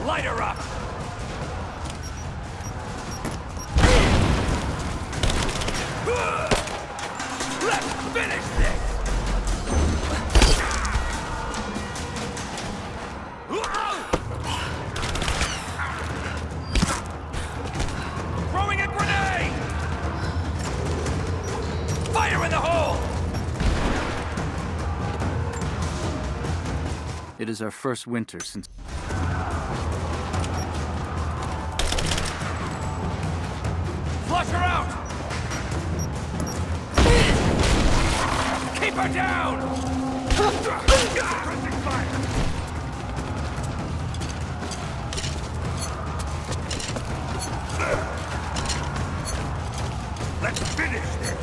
Light her up! Let's finish this! Throwing a grenade! Fire in the hole! It is our first winter since... Flush her out! Keep her down! Pressing fire! Let's finish this!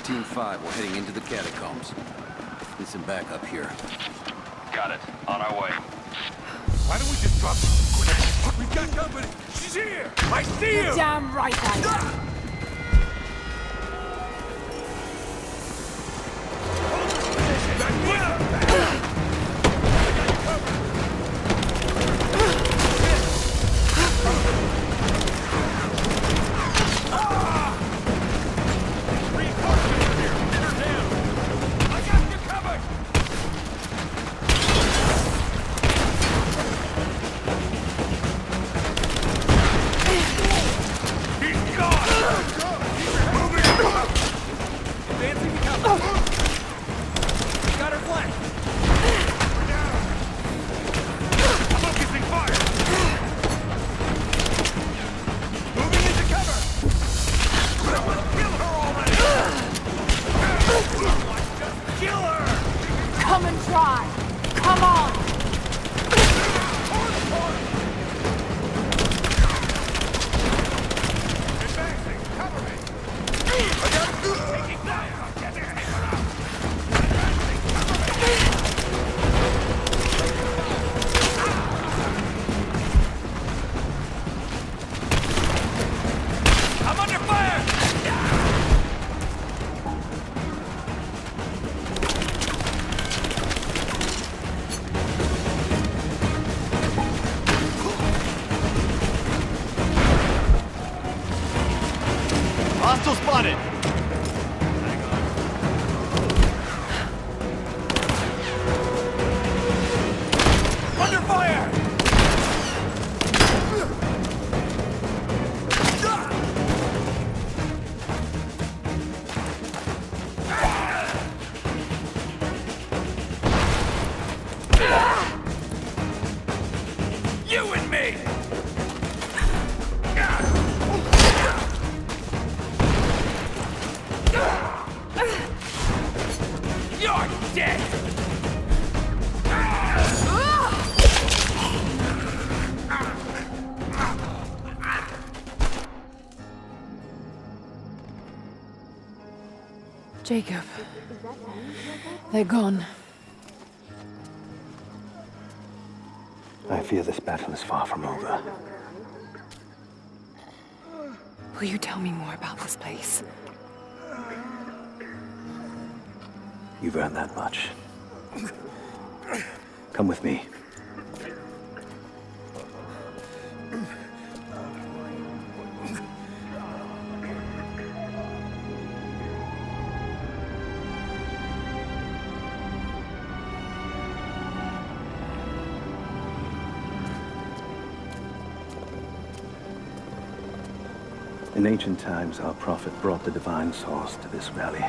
Team 5, we're heading into the catacombs. Need some backup here. Got it. On our way. Why don't we just drop this? We've got company! She's here! I see you! Damn right I am. Come and try. Come on. I'm under fire! Hostile spotted! Under fire! You and me! You're dead! Jacob. They're gone. I fear this battle is far from over. Will you tell me more about this place? You've earned that much. Come with me. In ancient times, our prophet brought the divine source to this valley.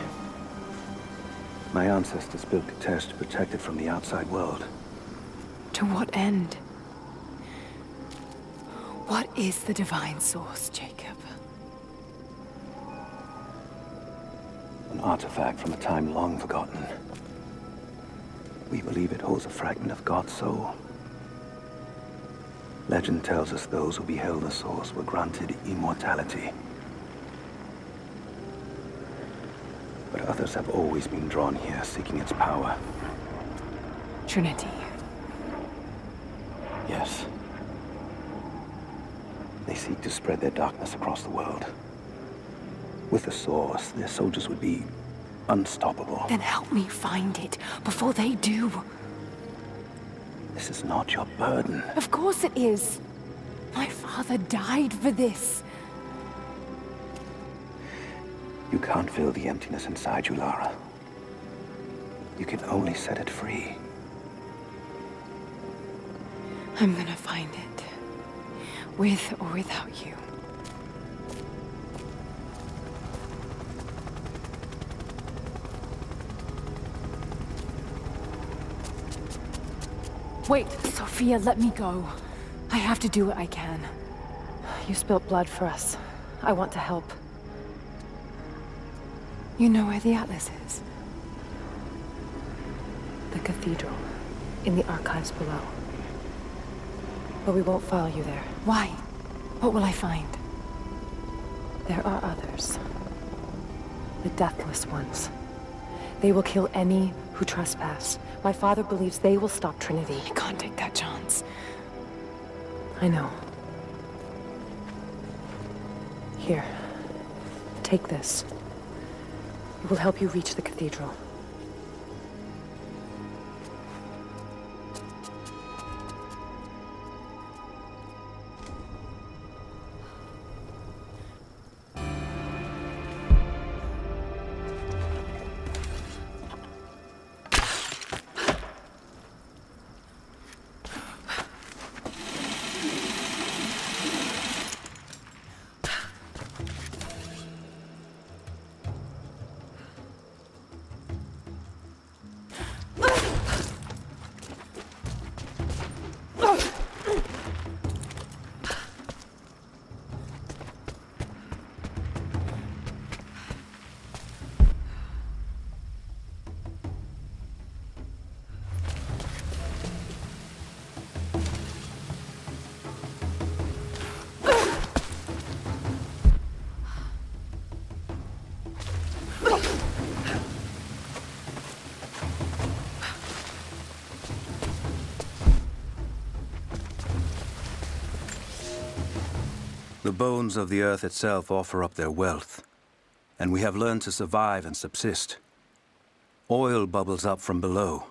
My ancestors built Kitezh to protect it from the outside world. To what end? What is the divine source, Jacob? An artifact from a time long forgotten. We believe it holds a fragment of God's soul. Legend tells us those who beheld the source were granted immortality. But others have always been drawn here, seeking its power. Trinity. Yes. They seek to spread their darkness across the world. With the source, their soldiers would be unstoppable. Then help me find it before they do. This is not your burden. Of course it is. My father died for this. You can't fill the emptiness inside you, Lara. You can only set it free. I'm gonna find it. With or without you. Wait, Sophia, let me go. I have to do what I can. You spilt blood for us. I want to help. You know where the Atlas is? The cathedral, in the archives below. But we won't follow you there. Why? What will I find? There are others. The Deathless Ones. They will kill any who trespass. My father believes they will stop Trinity. I can't take that chance. I know. Here. Take this. It will help you reach the cathedral. The bones of the earth itself offer up their wealth, and we have learned to survive and subsist. Oil bubbles up from below.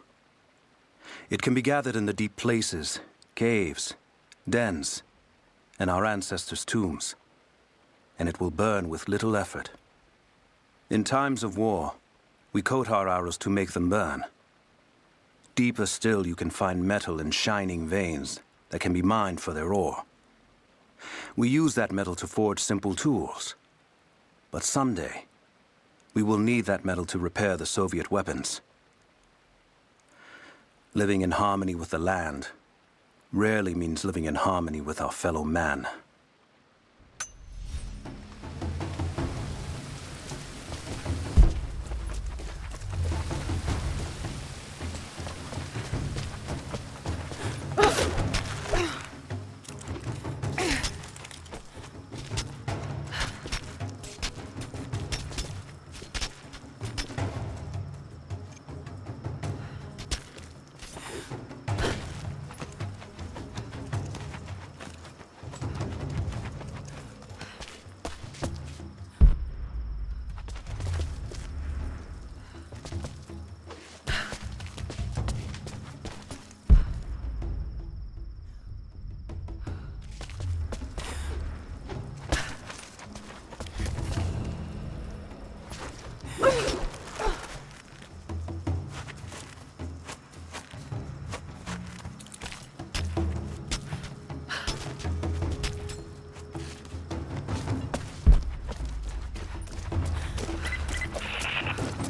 It can be gathered in the deep places, caves, dens, and our ancestors' tombs, and it will burn with little effort. In times of war, we coat our arrows to make them burn. Deeper still, you can find metal in shining veins that can be mined for their ore. We use that metal to forge simple tools. But someday, we will need that metal to repair the Soviet weapons. Living in harmony with the land rarely means living in harmony with our fellow man.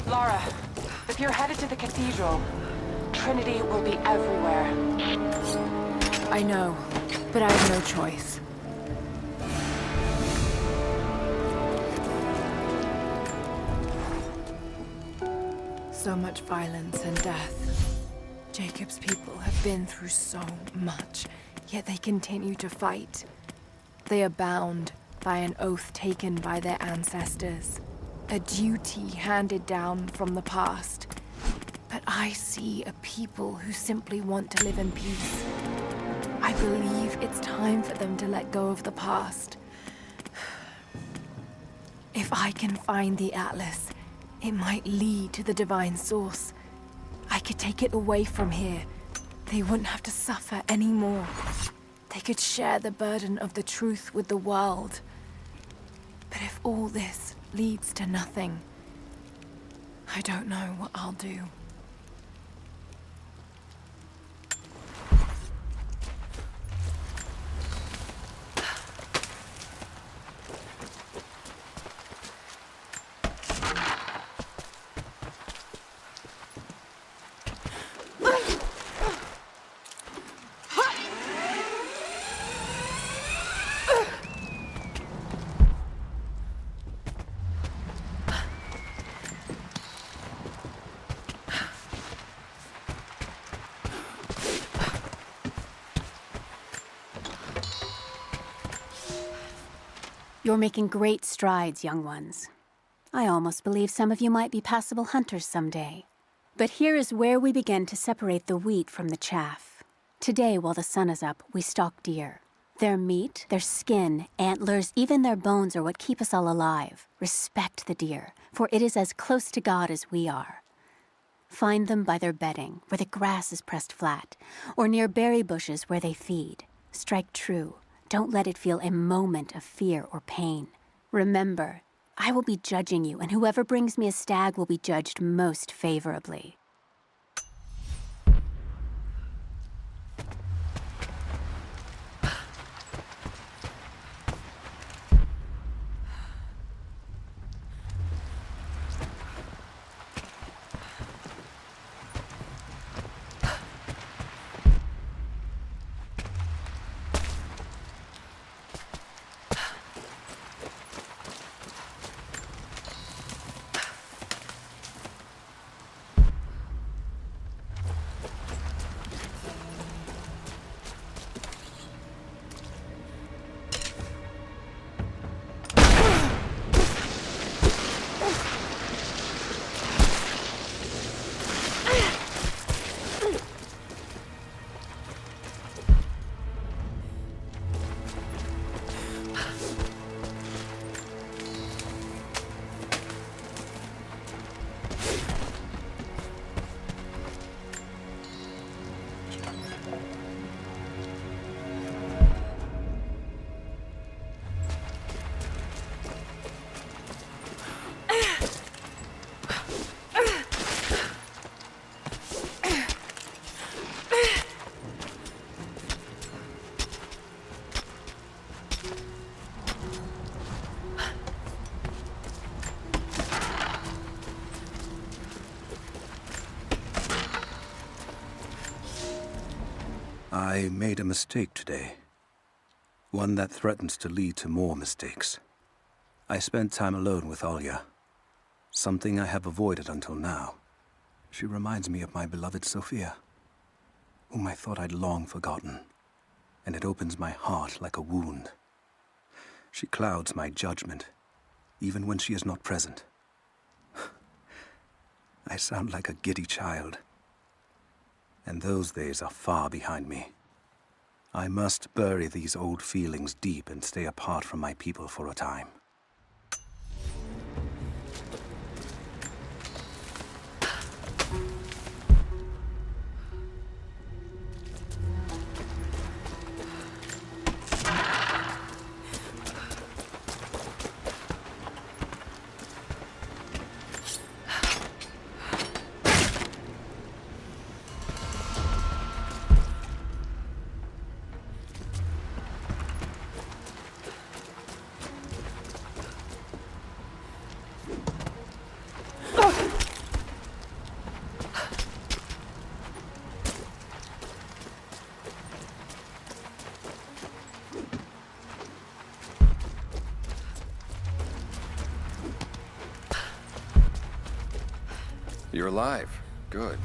Lara, if you're headed to the cathedral, Trinity will be everywhere. I know, but I have no choice. So much violence and death. Jacob's people have been through so much, Yet they continue to fight. They are bound by an oath taken by their ancestors, a duty handed down from the past. But I see a people who simply want to live in peace. I believe it's time for them to let go of the past. If I can find the Atlas, it might lead to the Divine Source. I could take it away from here. They wouldn't have to suffer anymore. They could share the burden of the truth with the world. But if all this leads to nothing, I don't know what I'll do. You're making great strides, young ones. I almost believe some of you might be passable hunters someday. But here is where we begin to separate the wheat from the chaff. Today, while the sun is up, we stalk deer. Their meat, their skin, antlers, even their bones are what keep us all alive. Respect the deer, for it is as close to God as we are. Find them by their bedding, where the grass is pressed flat, or near berry bushes where they feed. Strike true. Don't let it feel a moment of fear or pain. Remember, I will be judging you, and whoever brings me a stag will be judged most favorably. I made a mistake today. One that threatens to lead to more mistakes. I spent time alone with Olya. Something I have avoided until now. She reminds me of my beloved Sophia, whom I thought I'd long forgotten. And it opens my heart like a wound. She clouds my judgment, even when she is not present. I sound like a giddy child. And those days are far behind me. I must bury these old feelings deep and stay apart from my people for a time. You're alive. Good.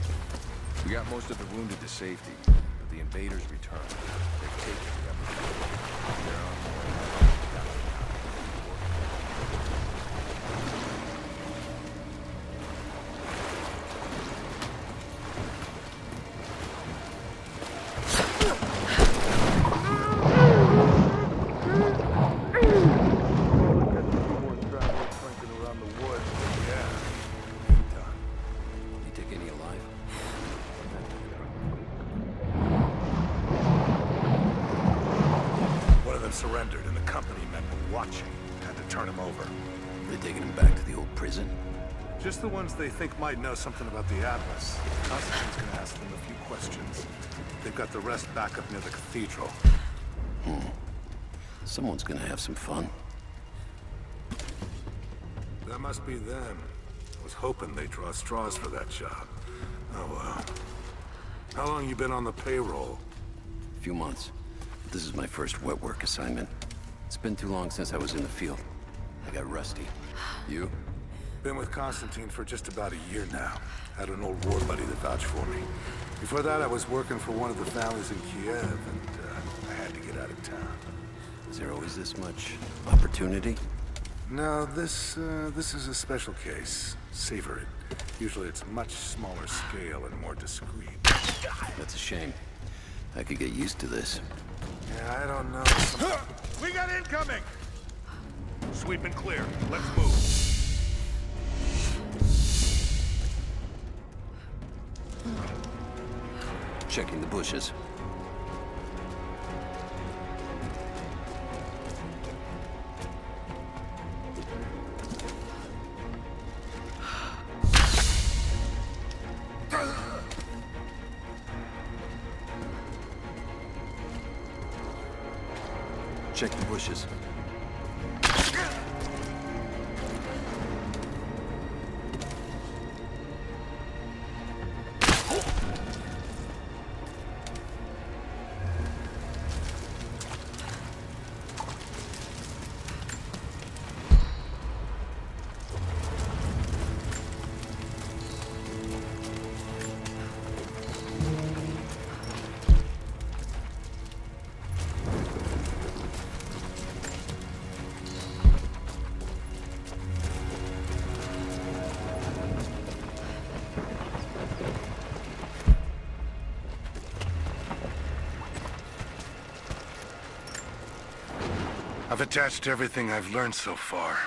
We got most of the wounded to safety, but the invaders return, they're taking everything. They're on their way. You take any alive? One of them surrendered, and the company men were watching. Had to turn him over. They're taking him back to the old prison? Just the ones they think might know something about the Atlas. Constantine's gonna ask them a few questions. They've got the rest back up near the cathedral. Someone's gonna have some fun. That must be them. I was hoping they'd draw straws for that job. Oh well. How long you been on the payroll? A few months. This is my first wet work assignment. It's been too long since I was in the field. I got rusty. You? Been with Constantine for just about a year now. Had an old war buddy that vouched for me. Before that, I was working for one of the families in Kiev, and I had to get out of town. Is there always this much opportunity? No, this is a special case. Savor it. Usually it's much smaller scale and more discreet. That's a shame. I could get used to this. Yeah, I don't know. We got incoming! Sweep and clear. Let's move. Checking the bushes. Check the bushes. I've attached everything I've learned so far.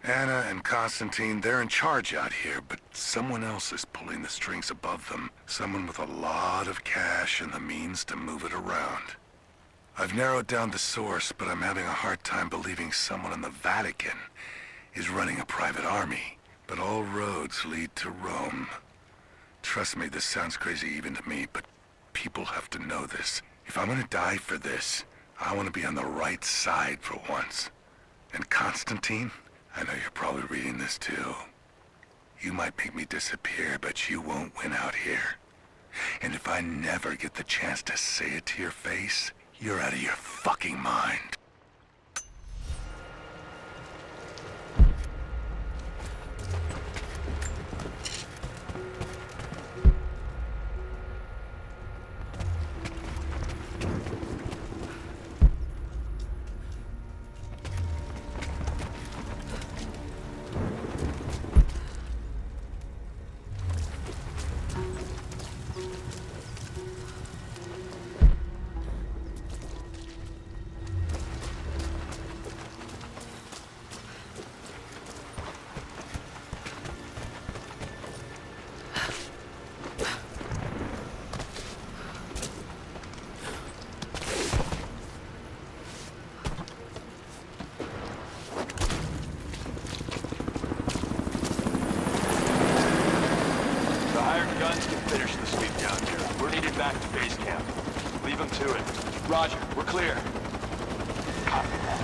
Anna and Constantine, they're in charge out here, but someone else is pulling the strings above them. Someone with a lot of cash and the means to move it around. I've narrowed down the source, but I'm having a hard time believing someone in the Vatican is running a private army. But all roads lead to Rome. Trust me, this sounds crazy even to me, but people have to know this. If I'm gonna die for this, I want to be on the right side for once. And Constantine, I know you're probably reading this too. You might make me disappear, but you won't win out here. And if I never get the chance to say it to your face, you're out of your fucking mind. back to base camp. Leave them to it. Roger, we're clear. Copy that.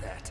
that.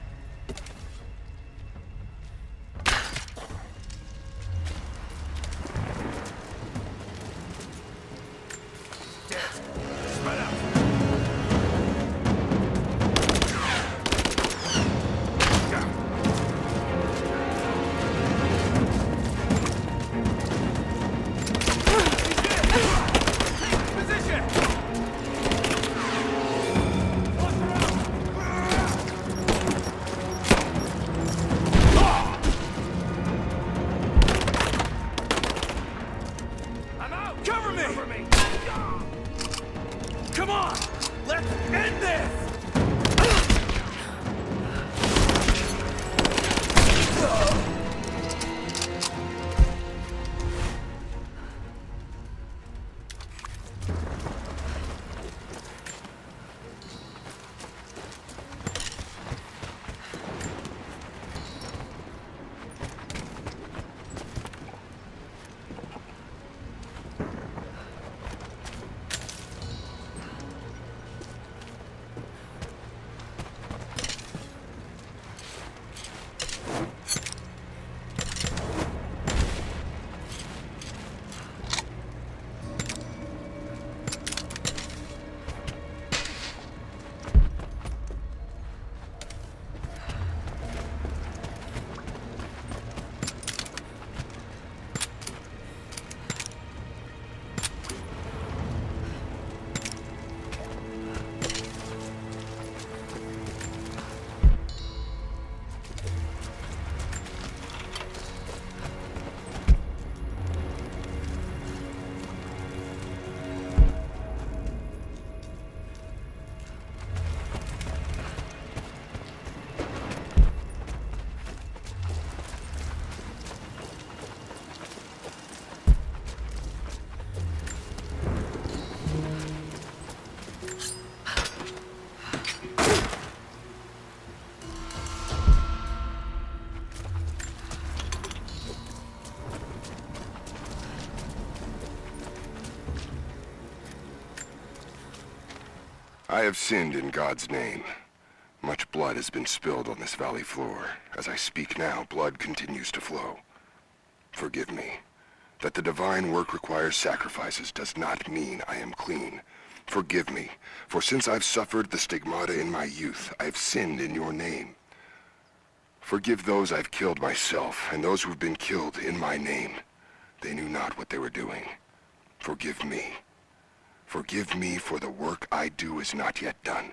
I have sinned in God's name. Much blood has been spilled on this valley floor. As I speak now, blood continues to flow. Forgive me. That the divine work requires sacrifices does not mean I am clean. Forgive me, for since I've suffered the stigmata in my youth, I have sinned in your name. Forgive those I've killed myself, and those who've been killed in my name. They knew not what they were doing. Forgive me. Forgive me, for the work I do is not yet done,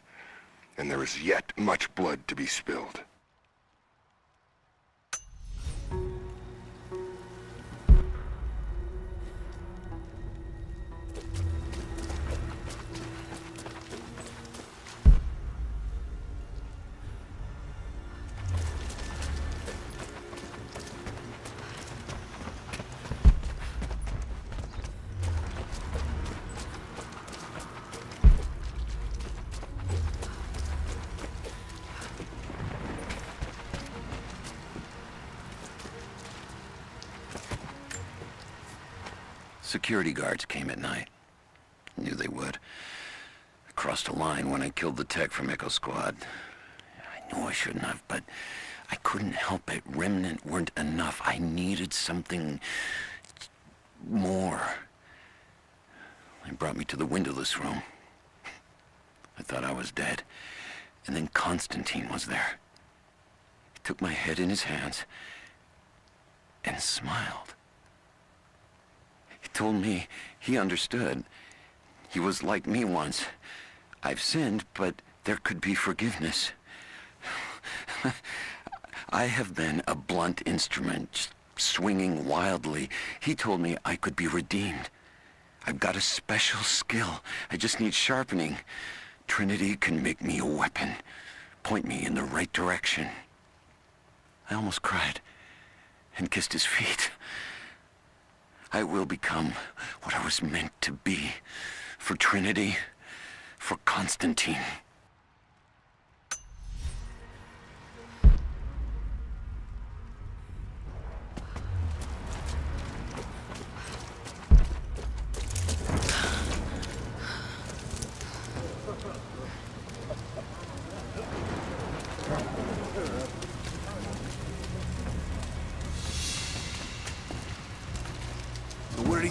and there is yet much blood to be spilled. Security guards came at night. Knew they would. I crossed a line when I killed the tech from Echo Squad. I knew I shouldn't have, but I couldn't help it. Remnant weren't enough. I needed something more. They brought me to the windowless room. I thought I was dead. And then Constantine was there. He took my head in his hands and smiled. He told me he understood. He was like me once. I've sinned, but there could be forgiveness. I have been a blunt instrument, swinging wildly. He told me I could be redeemed. I've got a special skill. I just need sharpening. Trinity can make me a weapon, point me in the right direction. I almost cried and kissed his feet. I will become what I was meant to be. For Trinity, for Constantine.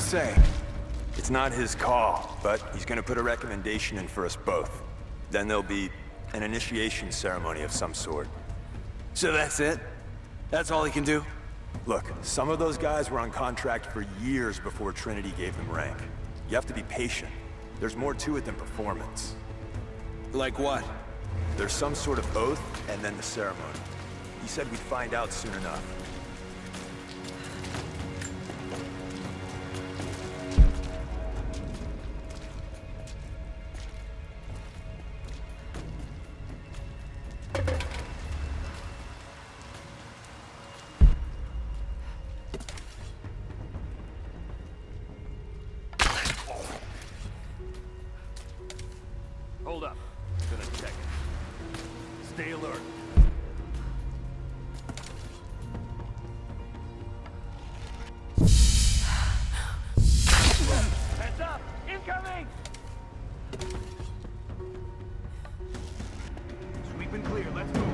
say? It's not his call, but he's gonna put a recommendation in for us both. Then there'll be an initiation ceremony of some sort. So that's it? That's all he can do? Look, some of those guys were on contract for years before Trinity gave them rank. You have to be patient. There's more to it than performance. Like what? There's some sort of oath, and then the ceremony. He said we'd find out soon enough. Hold up. Gonna check it. Stay alert. Heads up! Incoming! Sweep and clear, let's move.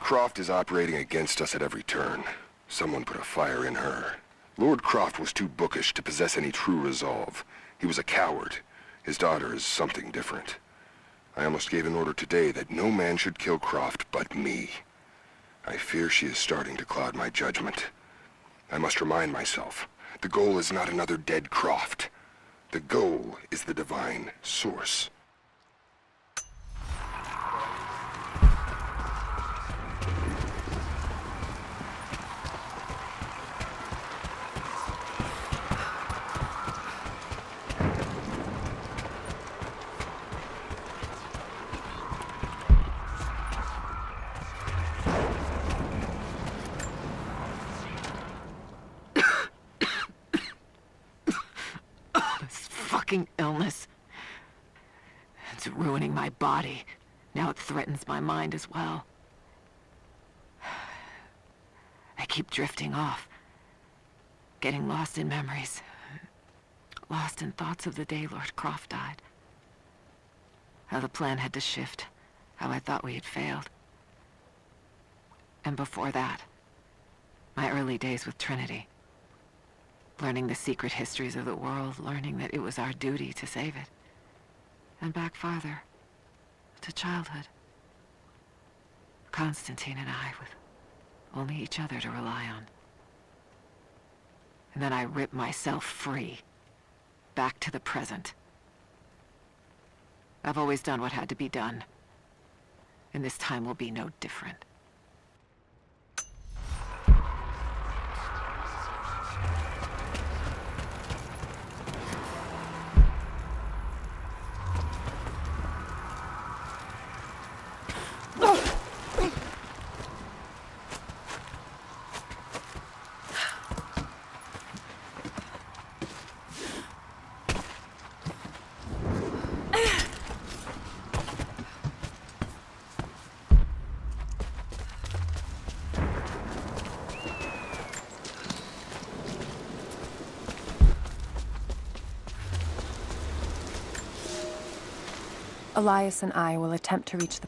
Croft is operating against us at every turn. Someone put a fire in her. Lord Croft was too bookish to possess any true resolve. He was a coward. His daughter is something different. I almost gave an order today that no man should kill Croft but me. I fear she is starting to cloud my judgment. I must remind myself, the goal is not another dead Croft. The goal is the divine source. fucking illness. It's ruining my body. Now it threatens my mind as well. I keep drifting off. Getting lost in memories. Lost in thoughts of the day Lord Croft died. How the plan had to shift. How I thought we had failed. And before that, my early days with Trinity. Learning the secret histories of the world, learning that it was our duty to save it. And back farther, to childhood. Constantine and I, with only each other to rely on. And then I ripped myself free, back to the present. I've always done what had to be done, and this time will be no different. Elias and I will attempt to reach the